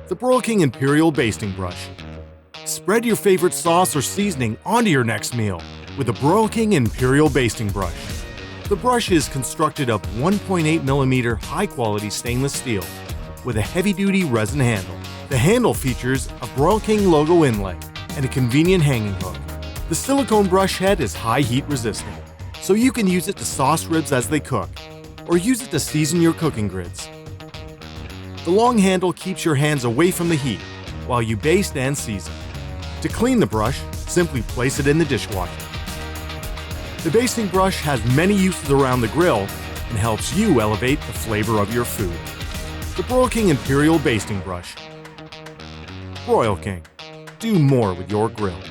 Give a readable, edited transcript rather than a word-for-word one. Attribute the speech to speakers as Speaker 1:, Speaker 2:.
Speaker 1: The Broil King Imperial Basting Brush. Spread your favorite sauce or seasoning onto your next meal with the Broil King Imperial Basting Brush. The brush is constructed of 1.8mm high-quality stainless steel with a heavy-duty resin handle. The handle features a Broil King logo inlay and a convenient hanging hook. The silicone brush head is high heat resistant, so you can use it to sauce ribs as they cook, or use it to season your cooking grids. The long handle keeps your hands away from the heat while you baste and season. To clean the brush, simply place it in the dishwasher. The basting brush has many uses around the grill and helps you elevate the flavor of your food. The Broil King Imperial Basting Brush. Broil King. Do more with your grill.